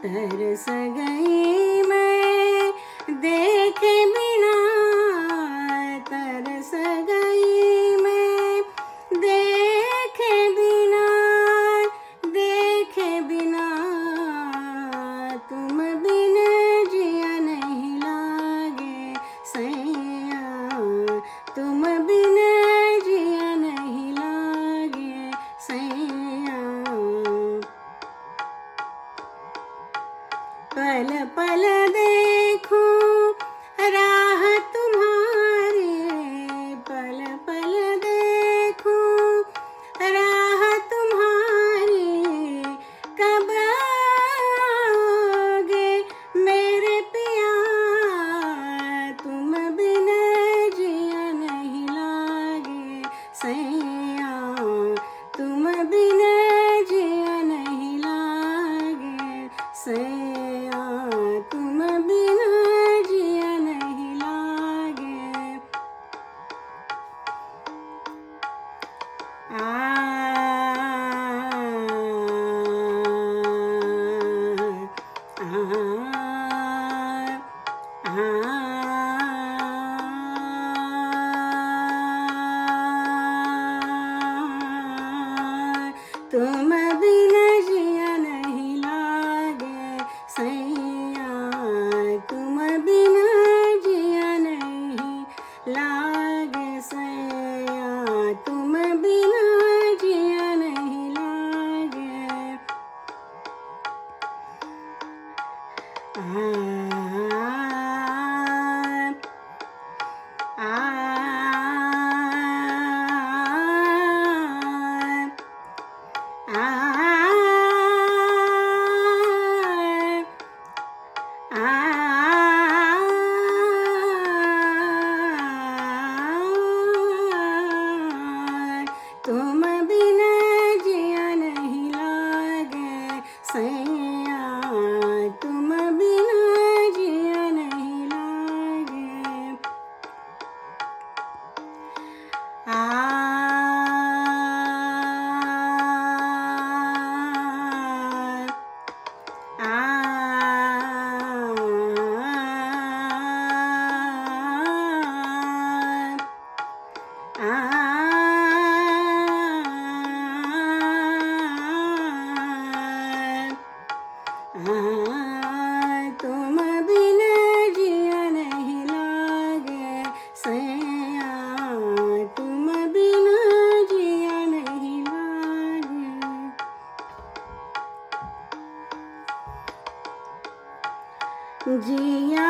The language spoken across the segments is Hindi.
तरस गई मैं देखे बिना, तरस गई मैं देखे बिना, देखे बिना। तुम बिन जिया नहीं लागे सैया, तुम बिन जिया नहीं लागे सैया। पल पल देखूं राह तुम्हारी, पल पल देखूं राह तुम्हारी। कब आओगे मेरे पिया, तुम बिन जिया नहीं लागे सैया, तुम बिन जिया नहीं लागे सैया, तुम बिन जिया नहीं लागे। तुम बिन जिया नहीं लागे सैया, तुम बिन जिया नहीं लागे सैया, तुम बिन जिया नहीं लागे। तुम बिन जिया नहीं लागे सैया, तुम बिन जिया नहीं लागे। तुम बिन जिया नहीं लागे सैया, तुम बिन जिया नहीं लागे। जिया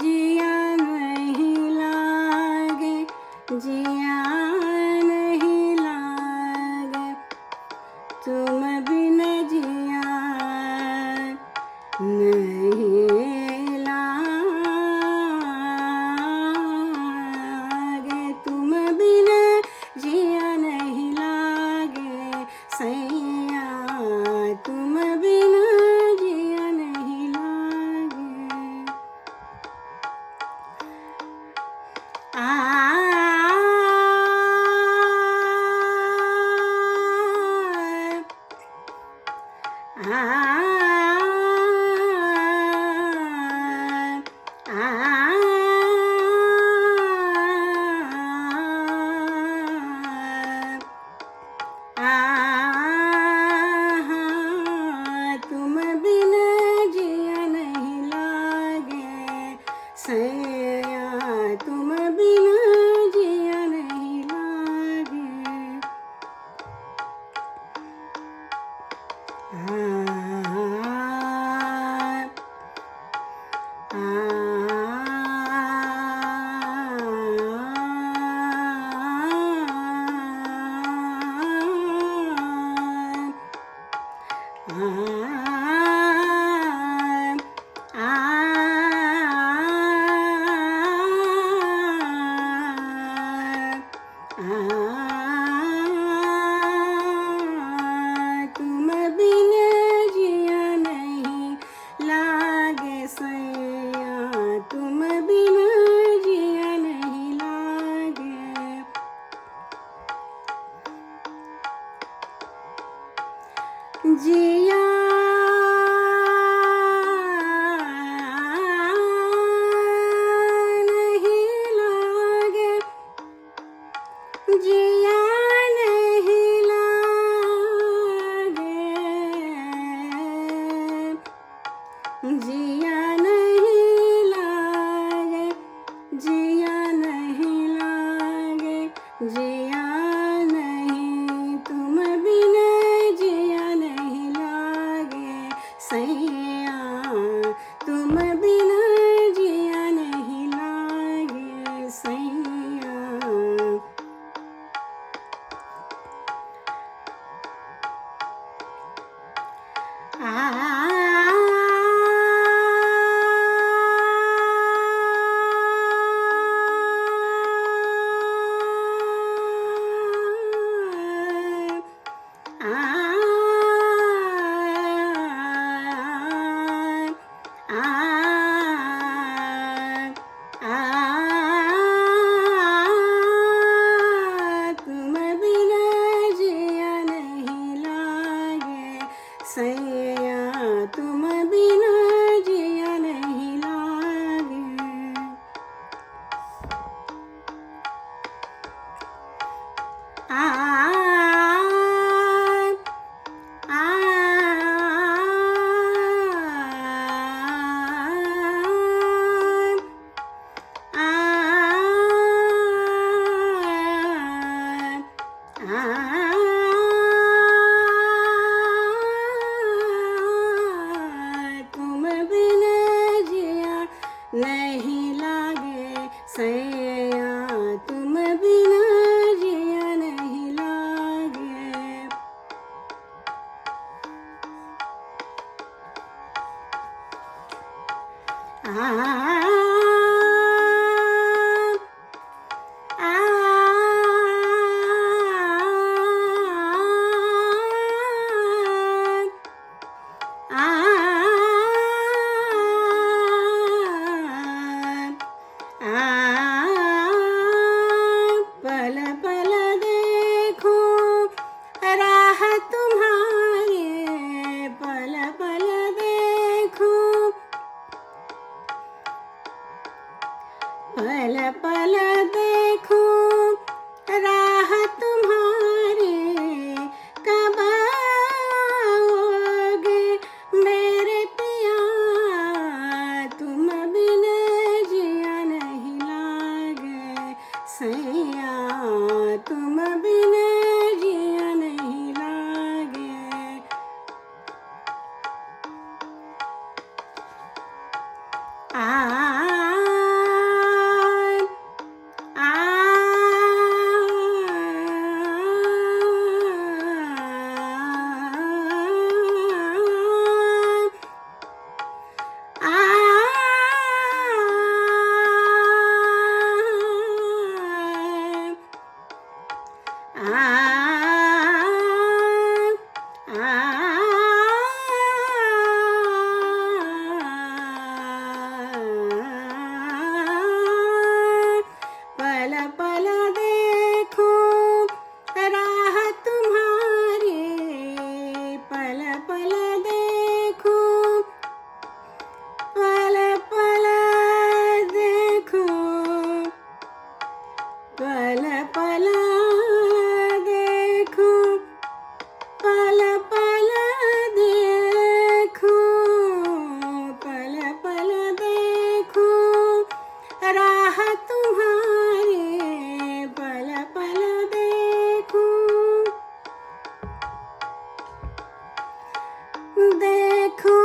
जिया नहीं लागे, जिया नहीं लागे, तुम बिन जिया नहीं लागे, तुम बिन जिया नहीं लागे सैया, तुम बिन जिया नहीं लागे। तुम बिन जिया नहीं लागे सैया, तुम बिन जिया नहीं लागे। तुम बिन जिया नहीं लागे सैया, तुम बिन जिया नहीं लागे। जिया तुम बिना जिया नहीं लागे सैया तुम बिना जिया नहीं लागे तुम बिना जिया नहीं लागे सैया तुम बिना जिया नहीं लागे पल पल देखो राह तुम्हारे पल पल देखो पल पल देखो राह तुम्हारे कब आओगे मेरे पिया तुम बिना जिया नहीं लागे सैया तुम बिना जिया नहीं लागे पल पल देखो राह तुम्हारे पल पल देखो पल पल देखो पल पल देखो पल पल देखो पल पल देखो राह तुम्हारे पल पल देखो देखो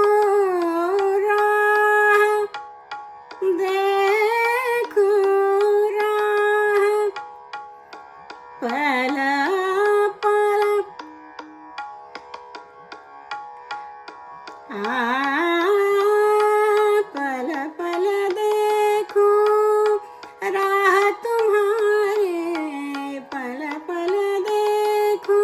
राह देखो राह पल पल पल पल देखो राह तुम्हारे पल पल देखो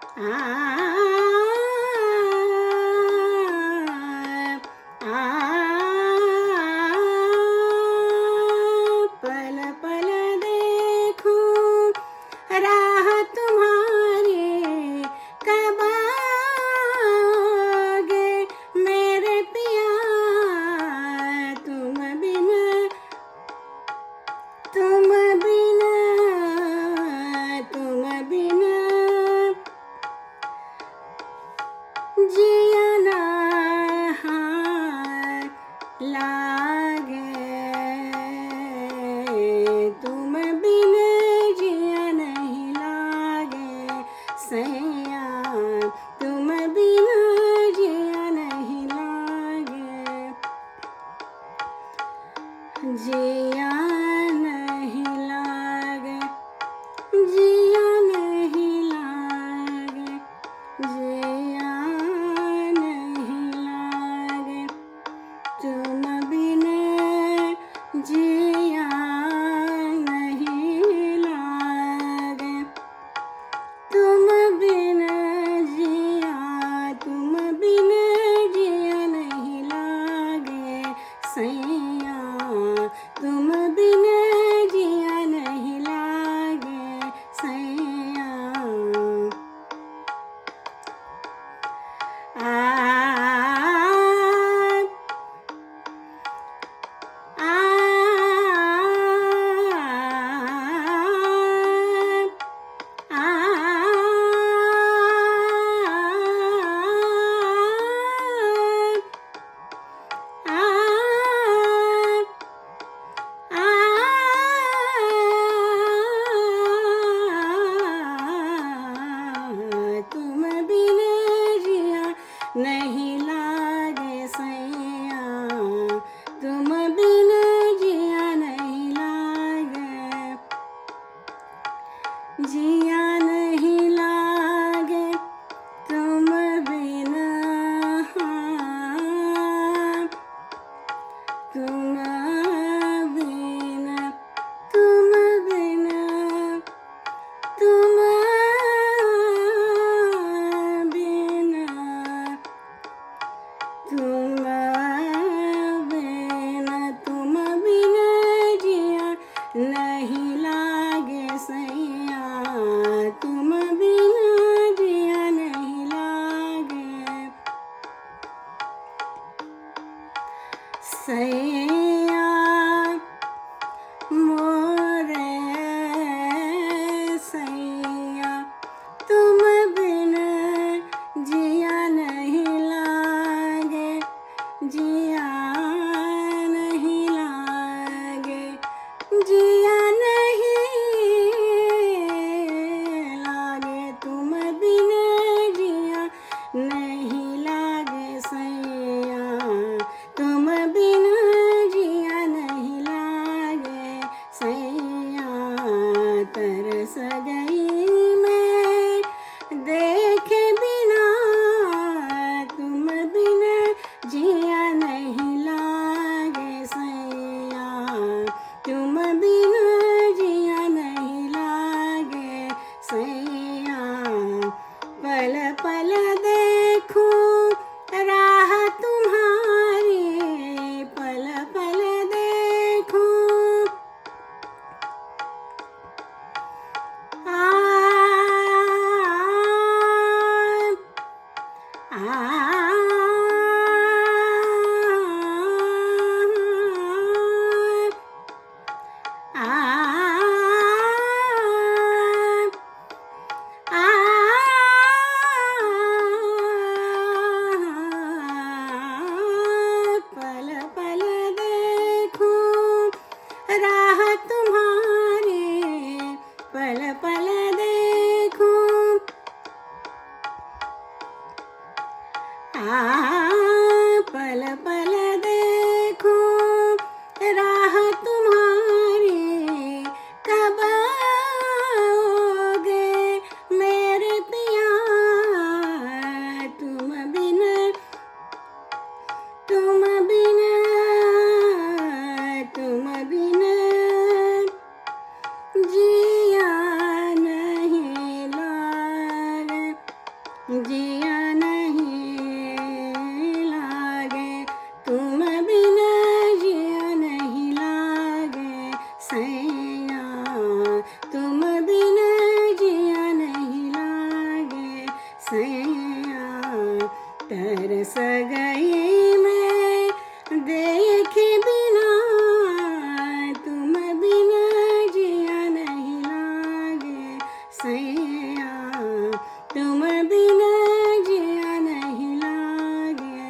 आ सैया तुम बिना जिया नहीं लागे, जिया नहीं लागे, जिया नहीं लागे, जिया नहीं लागे, तुम बिना जिया नहीं लागे, तुम बिना जिया, तुम बिना जिया नहीं लागे, सैया तुम बिना जिया नहीं लागे, सैया। आ आ तुम बिना जिया नहीं लागे, सैया तुम बिना जिया नहीं लागे, जिया नहीं लागे, तुम बिना, तुम बिना, तुम बिना, तुम बिना, तुम बिना, तुम बिना जिया नहीं लागे, सैया तुम बिना जिया नहीं लागे, सैया मोरे सैया तुम बिना जिया नहीं लागे, जिया नहीं लागे, जिया नहीं लागे, तुम बिना जिया नहीं लागे, सैया तुम बिना जिया नहीं लागे, सैया तरस गई मैं देखे बिना, तुम बिना जिया नहीं लागे, सैया तुम बिना जिया नहीं लागे, सैया पल पल देखूं राह तुम्हारी, पल पल देखूं, आ आ पल पल देखूं राह तुम्हारी, पल पल देखूं, पल पल देखूं राह तुम्हारी, कब आओगे मेरे पिया, तुम बिना, तुम बिना, तुम बिना जिया नहीं लागे, जिया नहीं लागे, तुम बिना जिया नहीं लागे, सैया तुम बिना जिया नहीं लागे, सैया तरस गई मैं देखे बिना, तुम बिना जिया नहीं लागे, सैया तुम बिना जिया नहीं लागे,